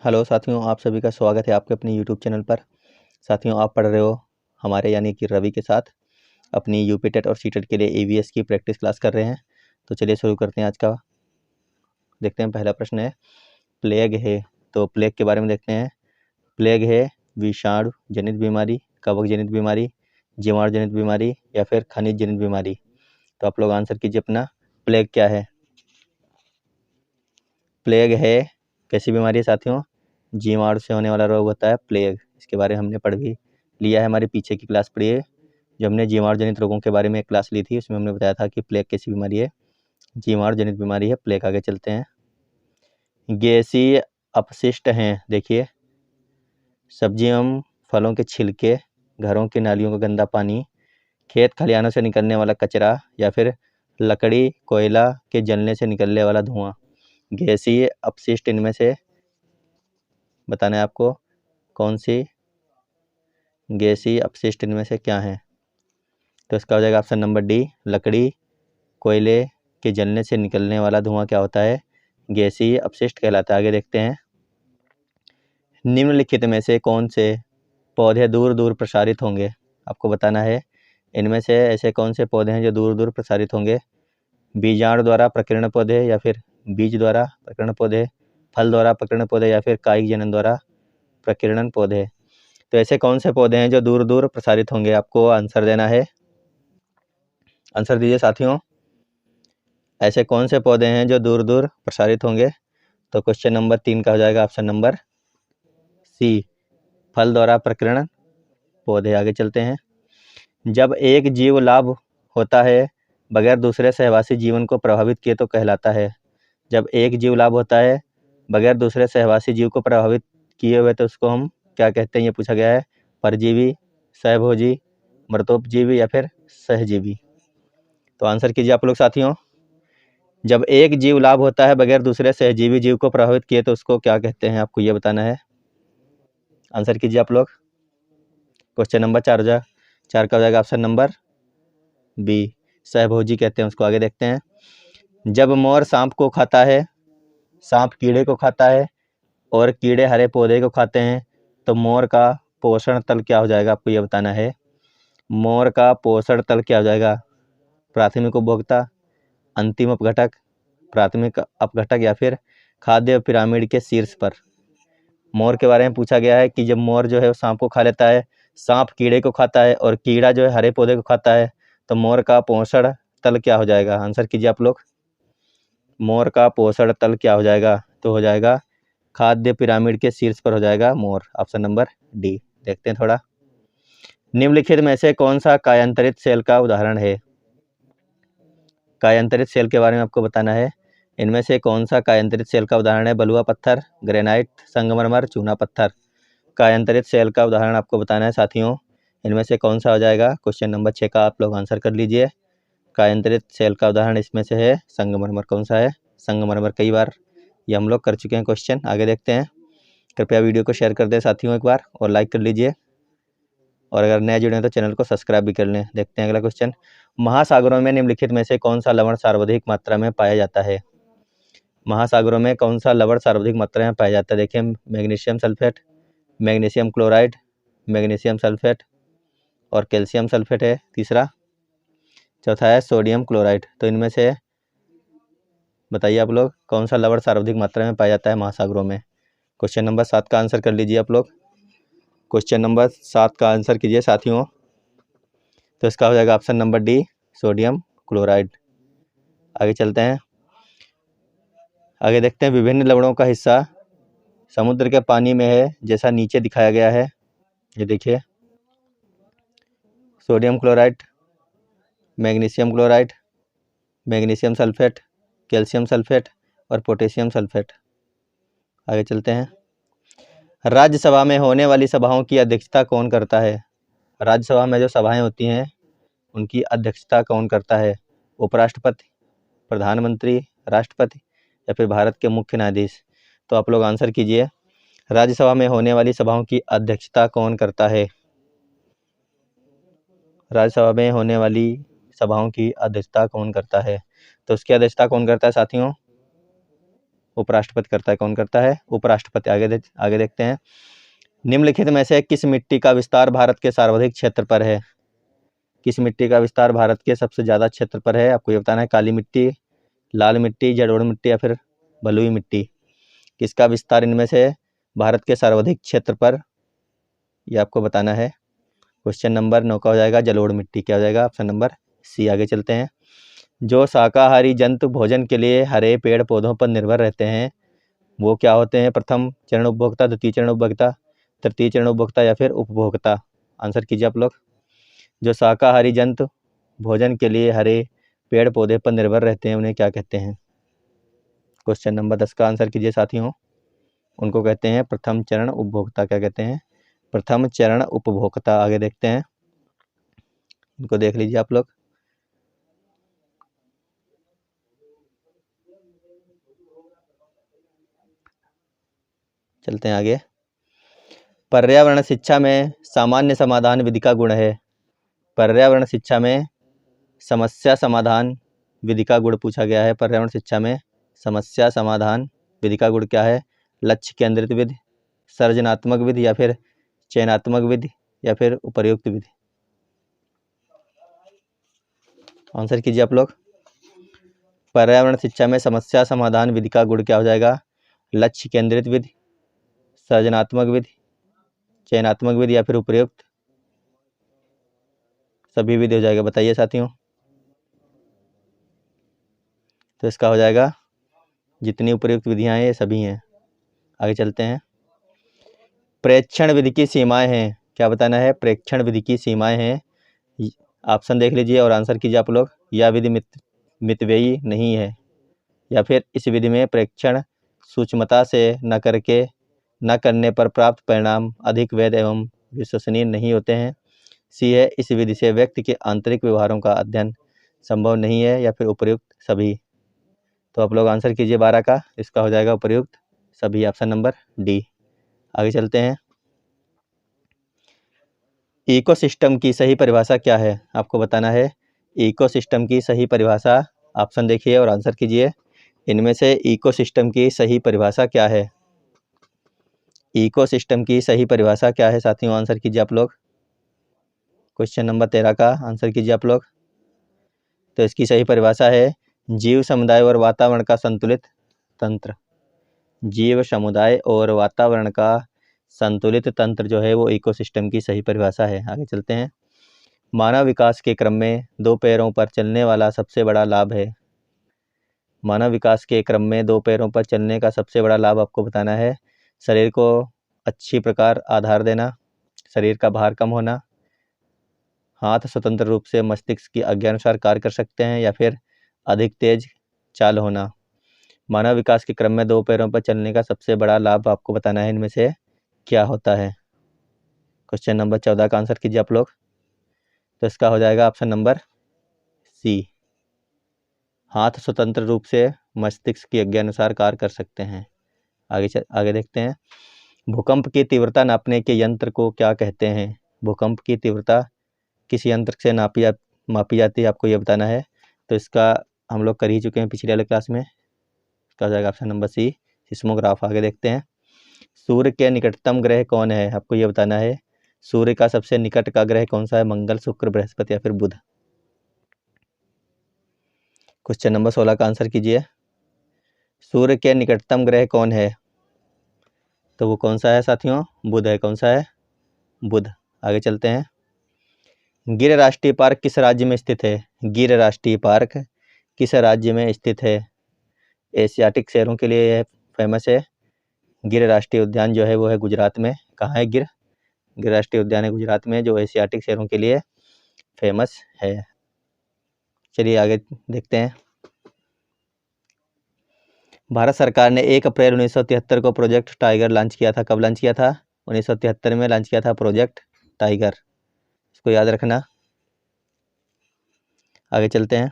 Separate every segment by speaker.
Speaker 1: Hello साथियों, आप सभी का स्वागत है आपके अपने यूट्यूब चैनल पर। साथियों, आप पढ़ रहे हो हमारे यानी कि रवि के साथ अपनी यूपी टेट और सीटेट के लिए ईवीएस की प्रैक्टिस क्लास कर रहे हैं। तो चलिए शुरू करते हैं आज का। देखते हैं, पहला प्रश्न है प्लेग है। तो प्लेग के बारे में देखते हैं। प्लेग है विषाणु जनित बीमारी, कवक जनित बीमारी, जीवाणु जनित बीमारी या फिर खनिज जनित बीमारी। तो आप लोग आंसर कीजिए अपना। प्लेग क्या है? प्लेग है कैसी बीमारी है साथियों? जीवाणु से होने वाला रोग होता है प्लेग। इसके बारे में हमने पढ़ भी लिया है, हमारी पीछे की क्लास पढ़ी है जब हमने जीवाणु जनित रोगों के बारे में एक क्लास ली थी। उसमें हमने बताया था कि प्लेग कैसी बीमारी है, जीवाणु जनित बीमारी है प्लेग। आगे चलते हैं। गैसीय अपशिष्ट हैं। देखिए, सब्जियों फलों के छिलके, घरों की नालियों का गंदा पानी, खेत खलिहानों से निकलने वाला कचरा या फिर लकड़ी कोयला के जलने से निकलने वाला धुआं। गैसीय अपशिष्ट इनमें से बताना है आपको, कौन सी गैसीय अपशिष्ट इनमें से क्या है? तो इसका हो जाएगा ऑप्शन नंबर डी, लकड़ी कोयले के जलने से निकलने वाला धुआं क्या होता है? गैसीय अपशिष्ट कहलाता है। आगे देखते हैं। निम्नलिखित में से कौन से पौधे दूर दूर प्रसारित होंगे? आपको बताना है इनमें से ऐसे कौन से पौधे हैं जो दूर दूर प्रसारित होंगे। बीजाणु द्वारा प्रकीर्ण पौधे या फिर बीज द्वारा प्रकीर्ण पौधे, फल द्वारा प्रकीर्ण पौधे या फिर कायिक जनन द्वारा प्रकीर्णन पौधे। तो ऐसे कौन से पौधे हैं जो दूर दूर प्रसारित होंगे? आपको आंसर देना है। आंसर दीजिए साथियों। ऐसे कौन से पौधे हैं जो दूर दूर प्रसारित होंगे? तो क्वेश्चन नंबर 3 का हो जाएगा ऑप्शन नंबर सी, फल द्वारा प्रकीर्णन पौधे। आगे चलते हैं। जब एक जीव लाभ होता है बगैर दूसरे सहवासी जीवन को प्रभावित किए तो कहलाता है। जब एक जीव लाभ होता है बगैर दूसरे सहवासी जीव को प्रभावित किए हुए तो उसको हम क्या कहते हैं? ये पूछा गया है। परजीवी, सहभोजी, मृतोपजीवी या फिर सहजीवी। तो आंसर कीजिए आप लोग साथियों। जब एक जीव लाभ होता है बगैर दूसरे सहजीवी जीव को प्रभावित किए तो उसको क्या कहते हैं? आपको ये बताना है। आंसर कीजिए आप लोग। क्वेश्चन नंबर 4 का हो जाएगा ऑप्शन नंबर बी, सहभोजी कहते हैं उसको। आगे देखते हैं। जब मोर सांप को खाता है, सांप कीड़े को खाता है और कीड़े हरे पौधे को खाते हैं तो मोर का पोषण तल क्या हो जाएगा? आपको ये बताना है। मोर का पोषण तल क्या हो जाएगा? प्राथमिक उपभोक्ता, अंतिम अपघटक, प्राथमिक अपघटक या फिर खाद्य पिरामिड के शीर्ष पर। मोर के बारे में पूछा गया है कि जब मोर जो है वो सांप को खा लेता है, सांप कीड़े को खाता है और कीड़ा जो है हरे पौधे को खाता है तो मोर का पोषण तल क्या हो जाएगा? आंसर कीजिए आप लोग। मोर का पोषण तल क्या हो जाएगा? तो हो जाएगा खाद्य पिरामिड के शीर्ष पर हो जाएगा मोर। Option number D. देखते हैं थोड़ा। निम्नलिखित में से कौन सा कायांतरित सेल का उदाहरण है? कायांतरित सेल के बारे में आपको बताना है। इनमें से कौन सा कायांतरित सेल का उदाहरण है? बलुआ पत्थर, ग्रेनाइट, संगमरमर, चूना पत्थर। कायांतरित सेल का उदाहरण आपको बताना है साथियों। इनमें से कौन सा हो जाएगा? क्वेश्चन नंबर 6 का आप लोग आंसर कर लीजिए। कायांतरित सेल का उदाहरण इसमें से है संगमरमर। कौन सा है? संगमरमर। कई बार ये हम लोग कर चुके हैं क्वेश्चन। आगे देखते हैं। कृपया वीडियो को शेयर कर दें साथियों एक बार और लाइक कर लीजिए, और अगर नए जुड़े हैं तो चैनल को सब्सक्राइब भी कर लें। देखते हैं अगला क्वेश्चन। महासागरों में निम्नलिखित में से कौन सा लवण सर्वाधिक मात्रा में पाया जाता है? महासागरों में कौन सा लवण सर्वाधिक मात्रा में पाया जाता है? देखिए, magnesium sulphate, magnesium chloride, magnesium sulphate और कैल्शियम सल्फेट है तीसरा। चौथा है सोडियम क्लोराइड। तो इनमें से बताइए आप लोग कौन सा लवण सर्वाधिक मात्रा में पाया जाता है महासागरों में? क्वेश्चन नंबर 7 का आंसर कर लीजिए आप लोग। क्वेश्चन नंबर 7 का आंसर कीजिए साथियों। तो इसका हो जाएगा option number D, sodium chloride. आगे चलते हैं। आगे देखते हैं। विभिन्न लवणों का हिस्सा समुद्र के पानी में है जैसा नीचे दिखाया गया है। ये देखिए, sodium chloride, magnesium chloride, magnesium sulphate, calcium sulphate और पोटेशियम सल्फेट। आगे चलते हैं। राज्यसभा में होने वाली सभाओं की अध्यक्षता कौन करता है? राज्यसभा में जो सभाएं होती हैं उनकी अध्यक्षता कौन करता है? उपराष्ट्रपति, प्रधानमंत्री, राष्ट्रपति या फिर भारत के मुख्य न्यायाधीश। तो आप लोग आंसर कीजिए। राज्यसभा में होने वाली सभाओं की अध्यक्षता कौन करता है? राज्यसभा में होने वाली सभाओं की अध्यक्षता कौन करता है? तो उसकी अध्यक्षता कौन करता है साथियों? उपराष्ट्रपति करता है। कौन करता है? उपराष्ट्रपति। आगे देखते हैं। निम्नलिखित में से किस मिट्टी का विस्तार भारत के सर्वाधिक क्षेत्र पर है? किस मिट्टी का विस्तार भारत के सबसे ज़्यादा क्षेत्र पर है? आपको ये बताना है। काली मिट्टी, लाल मिट्टी, जलोढ़ मिट्टी या फिर बलुई मिट्टी। किसका विस्तार इनमें से भारत के सर्वाधिक क्षेत्र पर, ये आपको बताना है। क्वेश्चन नंबर 9 का हो जाएगा जलोढ़ मिट्टी। क्या हो जाएगा? Option number C. आगे चलते हैं। जो शाकाहारी जंतु भोजन के लिए हरे पेड़ पौधों पर निर्भर रहते हैं वो क्या होते हैं? प्रथम चरण उपभोक्ता, द्वितीय चरण उपभोक्ता, तृतीय चरण उपभोक्ता या फिर उपभोक्ता? आंसर कीजिए आप लोग। जो शाकाहारी जंतु भोजन के लिए हरे पेड़ पौधे पर निर्भर रहते हैं उन्हें क्या कहते हैं? क्वेश्चन नंबर 10 का आंसर कीजिए साथियों। उनको कहते हैं प्रथम चरण उपभोक्ता। क्या कहते हैं? प्रथम चरण उपभोक्ता। आगे देखते हैं। इनको देख लीजिए आप लोग। चलते हैं आगे। पर्यावरण शिक्षा में सामान्य समाधान विधि का गुण है। पर्यावरण शिक्षा में समस्या समाधान विधि का गुण पूछा गया है। पर्यावरण शिक्षा में समस्या समाधान विधि का गुण क्या है? लक्ष्य केंद्रित विधि, सृजनात्मक विधि या फिर चयनात्मक विधि या फिर उपर्युक्त विधि? आंसर कीजिए आप लोग। पर्यावरण शिक्षा में समस्या समाधान विधि का गुण क्या हो जाएगा? लक्ष्य केंद्रित विधि, सृजनात्मक विधि, चयनात्मक विधि या फिर उपर्युक्त? सभी विधि हो जाएगा। बताइए साथियों। तो इसका हो जाएगा जितनी उपर्युक्त विधियां हैं ये सभी हैं। आगे चलते हैं। प्रेक्षण विधि की सीमाएं हैं। क्या बताना है? प्रेक्षण विधि की सीमाएं हैं। ऑप्शन देख लीजिए और आंसर कीजिए आप लोग। यह विधि मितव्ययी नहीं है या फिर इस विधि में प्रेक्षण सूक्ष्मता से न करने पर प्राप्त परिणाम अधिक वैध एवं विश्वसनीय नहीं होते हैं। सी है, इस विधि से व्यक्ति के आंतरिक व्यवहारों का अध्ययन संभव नहीं है या फिर उपर्युक्त सभी? तो आप लोग आंसर कीजिए 12 का। इसका हो जाएगा उपर्युक्त सभी। Option number D. आगे चलते हैं। इकोसिस्टम की सही परिभाषा क्या है? आपको बताना है इकोसिस्टम की सही परिभाषा। ऑप्शन देखिए और आंसर कीजिए। इनमें से इकोसिस्टम की सही परिभाषा क्या है? इकोसिस्टम की सही परिभाषा क्या है साथियों? आंसर कीजिए आप लोग। क्वेश्चन नंबर 13 का आंसर कीजिए आप लोग। तो इसकी सही परिभाषा है जीव समुदाय और वातावरण का संतुलित तंत्र। जीव समुदाय और वातावरण का संतुलित तंत्र जो है वो इकोसिस्टम की सही परिभाषा है। आगे चलते हैं। मानव विकास के क्रम में 2 पैरों पर चलने वाला सबसे बड़ा लाभ है। मानव विकास के क्रम में 2 पैरों पर चलने का सबसे बड़ा लाभ आपको बताना है। शरीर को अच्छी प्रकार आधार देना, शरीर का भार कम होना, हाथ स्वतंत्र रूप से मस्तिष्क की आज्ञा अनुसार कार्य कर सकते हैं या फिर अधिक तेज चाल होना। मानव विकास के क्रम में 2 पैरों पर चलने का सबसे बड़ा लाभ आपको बताना है इनमें से क्या होता है? क्वेश्चन नंबर 14 का आंसर कीजिए आप लोग। तो इसका हो जाएगा ऑप्शन नंबर सी, हाथ स्वतंत्र रूप से मस्तिष्क की आज्ञा अनुसार कार्य कर सकते हैं। आगे देखते हैं। भूकंप की तीव्रता नापने के यंत्र को क्या कहते हैं? भूकंप की तीव्रता किस यंत्र से मापी जाती है आपको ये बताना है। तो इसका हम लोग कर ही चुके हैं पिछले वाले क्लास में। इसका हो जाएगा ऑप्शन नंबर सी, सिस्मोग्राफ। आगे देखते हैं। सूर्य के निकटतम ग्रह कौन है? आपको ये बताना है सूर्य का सबसे निकट का ग्रह कौन सा है? मंगल, शुक्र, बृहस्पति या फिर बुध? क्वेश्चन नंबर 16 का आंसर कीजिए। सूर्य के निकटतम ग्रह कौन है? तो वो कौन सा है साथियों? बुध है। कौन सा है? बुध। आगे चलते हैं। गिर राष्ट्रीय पार्क किस राज्य में स्थित है? गिर राष्ट्रीय पार्क किस राज्य में स्थित है? एशियाटिक शेरों के लिए यह फेमस है। गिर राष्ट्रीय उद्यान जो है वो है गुजरात में। कहाँ है गिर? गिर राष्ट्रीय उद्यान है गुजरात में, जो एशियाटिक शेरों के लिए फेमस है। चलिए आगे देखते हैं। भारत सरकार ने 1 अप्रैल 1973 को प्रोजेक्ट टाइगर लॉन्च किया था। कब लॉन्च किया था? 1973 में लॉन्च किया था प्रोजेक्ट टाइगर। इसको याद रखना। आगे चलते हैं।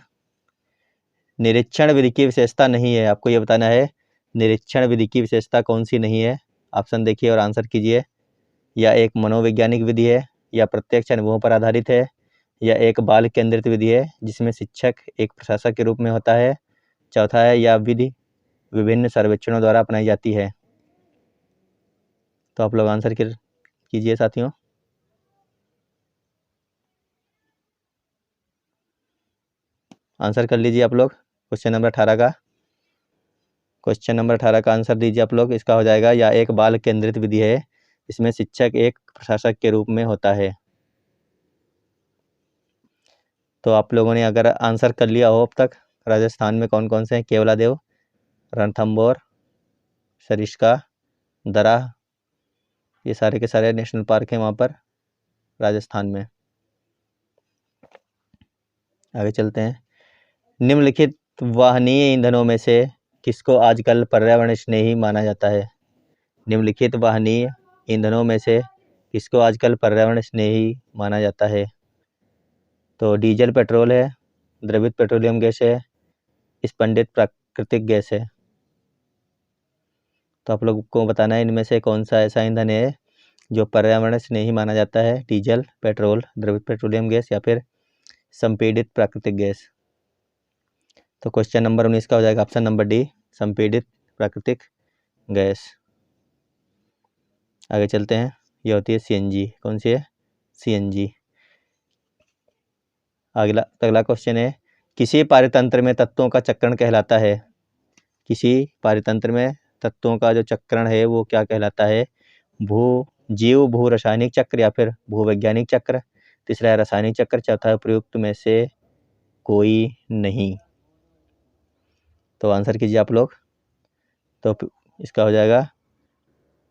Speaker 1: निरीक्षण विधि की विशेषता नहीं है। आपको ये बताना है निरीक्षण विधि की विशेषता कौन सी नहीं है। ऑप्शन देखिए और आंसर कीजिए। या एक मनोवैज्ञानिक विधि है, या प्रत्यक्ष अनुभवों पर आधारित है, या एक बाल केंद्रित विधि है जिसमें शिक्षक एक प्रशासक के रूप में होता है। चौथा है या विधि विभिन्न सर्वेक्षणों द्वारा अपनाई जाती है। तो आप लोग आंसर कीजिए साथियों। आंसर कर लीजिए आप लोग क्वेश्चन नंबर 18 का। क्वेश्चन नंबर 18 का आंसर दीजिए आप लोग। इसका हो जाएगा, या एक बाल केंद्रित विधि है, इसमें शिक्षक एक प्रशासक के रूप में होता है। तो आप लोगों ने अगर आंसर कर लिया हो अब तक, राजस्थान में कौन कौन से हैं? केवलादेव, रणथंभौर, सरिस्का, दरा, ये सारे के सारे नेशनल पार्क हैं वहाँ पर राजस्थान में। आगे चलते हैं। निम्नलिखित वाहनीय ईंधनों में से किसको आजकल पर्यावरण स्नेही माना जाता है? निम्नलिखित वाहनीय ईंधनों में से किसको आजकल पर्यावरण स्नेही माना जाता है? तो डीजल पेट्रोल है, द्रवित पेट्रोलियम गैस है, स्पंदित प्राकृतिक गैस है। तो आप लोग को बताना है इनमें से कौन सा ऐसा ईंधन है जो पर्यावरण स्नेही माना जाता है? डीजल, पेट्रोल, द्रवित पेट्रोलियम गैस या फिर संपीड़ित प्राकृतिक गैस। तो क्वेश्चन नंबर 19 का हो जाएगा ऑप्शन नंबर डी, संपीड़ित प्राकृतिक गैस। आगे चलते हैं। ये होती है सीएनजी। कौन सी है? सीएनजी। अगला क्वेश्चन है, किसी पारितंत्र में तत्वों का चक्रण कहलाता है? किसी पारितंत्र में तत्वों का जो चक्रण है वो क्या कहलाता है? भू रासायनिक चक्र या फिर भूवैज्ञानिक चक्र, तीसरा है रासायनिक चक्र, चौथा है उपयुक्त में से कोई नहीं। तो आंसर कीजिए आप लोग। तो इसका हो जाएगा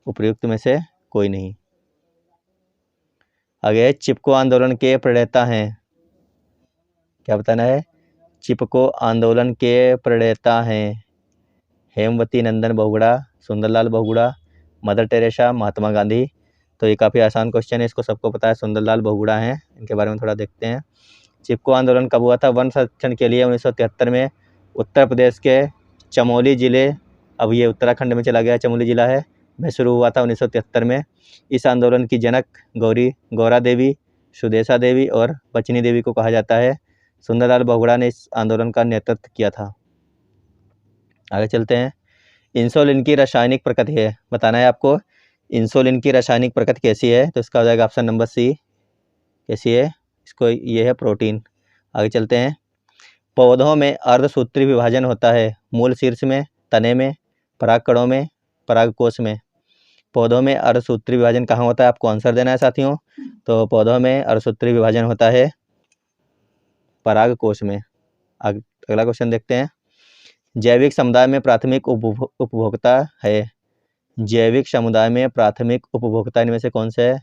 Speaker 1: उपयुक्त में से कोई नहीं। आगे, चिपको आंदोलन के प्रणेता हैं? क्या बताना है? चिपको आंदोलन के प्रणेता हैं हेमवती नंदन बहुगुणा, सुंदरलाल बहुगुणा, मदर टेरेसा, महात्मा गांधी। तो ये काफ़ी आसान क्वेश्चन है, इसको सबको पता है, सुंदरलाल बहुगुणा हैं। इनके बारे में थोड़ा देखते हैं। चिपको आंदोलन कब हुआ था? वन संरक्षण के लिए 1973 में उत्तर प्रदेश के चमोली ज़िले, अब ये उत्तराखंड में चला गया, चमोली ज़िला है, में शुरू हुआ था 1973 में। इस आंदोलन की जनक गौरा देवी, सुदेशा देवी और बचनी देवी को कहा जाता है। सुंदरलाल बहुगुणा ने इस आंदोलन का नेतृत्व किया था। आगे चलते हैं। इंसुलिन की रासायनिक प्रकृति है, बताना है आपको। इंसुलिन की रासायनिक प्रकृति कैसी है? तो इसका हो जाएगा ऑप्शन नंबर सी। कैसी है? इसको ये है प्रोटीन। आगे चलते हैं। पौधों में अर्धसूत्री विभाजन होता है, मूल शीर्ष में, तने में, परागकणों में, परागकोश में। पौधों में अर्धसूत्री विभाजन कहाँ होता है? आपको आंसर देना है साथियों। तो पौधों में अर्धसूत्री विभाजन होता है परागकोश में। अगला क्वेश्चन देखते हैं। जैविक समुदाय में प्राथमिक उपभोक्ता है? जैविक समुदाय में प्राथमिक उपभोक्ता इनमें से कौन सा है?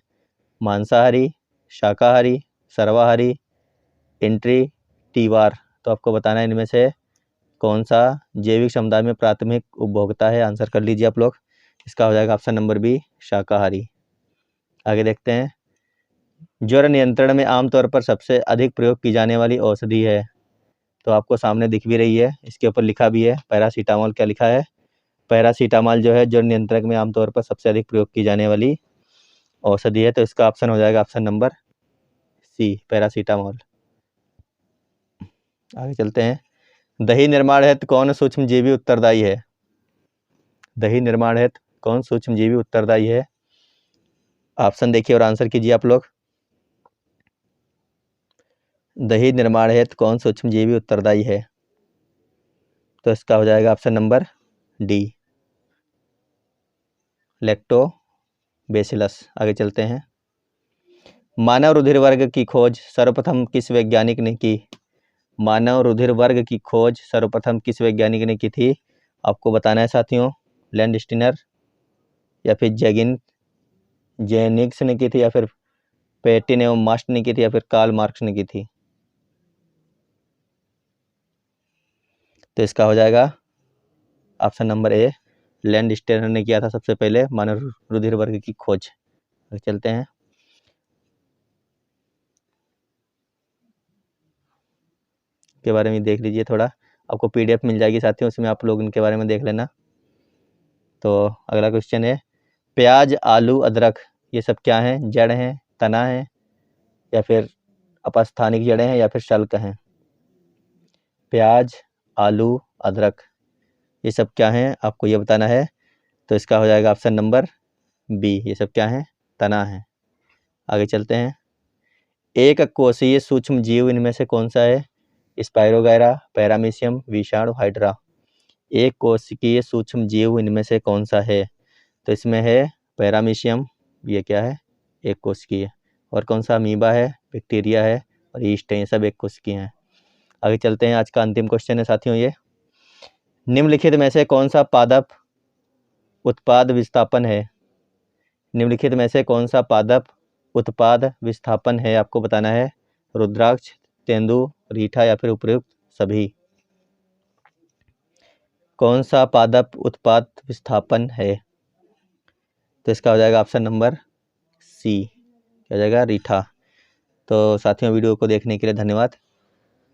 Speaker 1: मांसाहारी, शाकाहारी, सर्वाहारी, इंट्रीटीवार। तो आपको बताना है इनमें से कौन सा जैविक समुदाय में प्राथमिक उपभोक्ता है। आंसर कर लीजिए आप लोग। इसका हो जाएगा ऑप्शन नंबर बी, शाकाहारी। आगे देखते हैं। ज्वर नियंत्रण में आमतौर पर सबसे अधिक प्रयोग की जाने वाली औषधि है? तो आपको सामने दिख भी रही है, इसके ऊपर लिखा भी है पैरासीटामोल। क्या लिखा है? पैरासीटामोल जो है ज्वर नियंत्रक में आमतौर पर सबसे अधिक प्रयोग की जाने वाली औषधि है। तो इसका ऑप्शन हो जाएगा ऑप्शन नंबर सी, पैरासीटामोल। आगे चलते हैं। दही निर्माण हेतु कौन सूक्ष्मजीवी उत्तरदायी है? दही निर्माण हेतु कौन सूक्ष्मजीवी उत्तरदायी है? ऑप्शन देखिए और आंसर कीजिए आप लोग। दही निर्माण हेतु कौन सूक्ष्मजीवी उत्तरदायी है? तो इसका हो जाएगा ऑप्शन नंबर डी, लैक्टोबैसिलस। आगे चलते हैं। मानव रुधिर वर्ग की खोज सर्वप्रथम किस वैज्ञानिक ने की? मानव रुधिर वर्ग की खोज सर्वप्रथम किस वैज्ञानिक ने की थी? आपको बताना है साथियों। लैंडस्टीनर या फिर जेनिक्स ने की थी या फिर पेटिन एवं मास्ट ने की थी या फिर कार्ल मार्क्स ने की थी? तो इसका हो जाएगा ऑप्शन नंबर ए, लैंडस्टीनर ने किया था सबसे पहले मानव रुधिर वर्ग की खोज। चलते हैं। के बारे में देख लीजिए थोड़ा, आपको पीडीएफ मिल जाएगी साथियों, उसमें आप लोग इनके बारे में देख लेना। तो अगला क्वेश्चन है, प्याज, आलू, अदरक ये सब क्या हैं? जड़ हैं, तना है या फिर अपस्थानिक जड़ें हैं या फिर शल्क हैं? प्याज, आलू, अदरक ये सब क्या हैं आपको ये बताना है। तो इसका हो जाएगा ऑप्शन नंबर बी, ये सब क्या हैं, तना है। आगे चलते हैं। एक कोशीय सूक्ष्म जीव इनमें से कौन सा है? स्पायरोगैरा, पैरामीशियम, विषाणु, हाइड्रा। एक कोशिकीय सूक्ष्म जीव इनमें से कौन सा है? तो इसमें है पैरामीशियम, ये क्या है, एक कोशिकीय। और कौन सा? अमीबा है, बैक्टीरिया है और ईस्ट है, ये सब एक कोशिकीय हैं। आगे चलते हैं। आज का अंतिम क्वेश्चन है साथियों ये, निम्नलिखित में से कौन सा पादप उत्पाद विस्थापन है? निम्नलिखित में से कौन सा पादप उत्पाद विस्थापन है, आपको बताना है। रुद्राक्ष, तेंदु, रीठा या फिर उपयुक्त सभी। कौन सा पादप उत्पाद विस्थापन है? तो इसका हो जाएगा ऑप्शन नंबर सी, क्या हो जाएगा, रीठा। तो साथियों वीडियो को देखने के लिए धन्यवाद।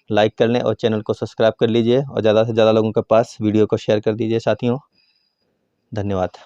Speaker 1: लाइक कर लें और चैनल को सब्सक्राइब कर लीजिए और ज़्यादा से ज़्यादा लोगों के पास वीडियो को शेयर कर दीजिए साथियों। धन्यवाद।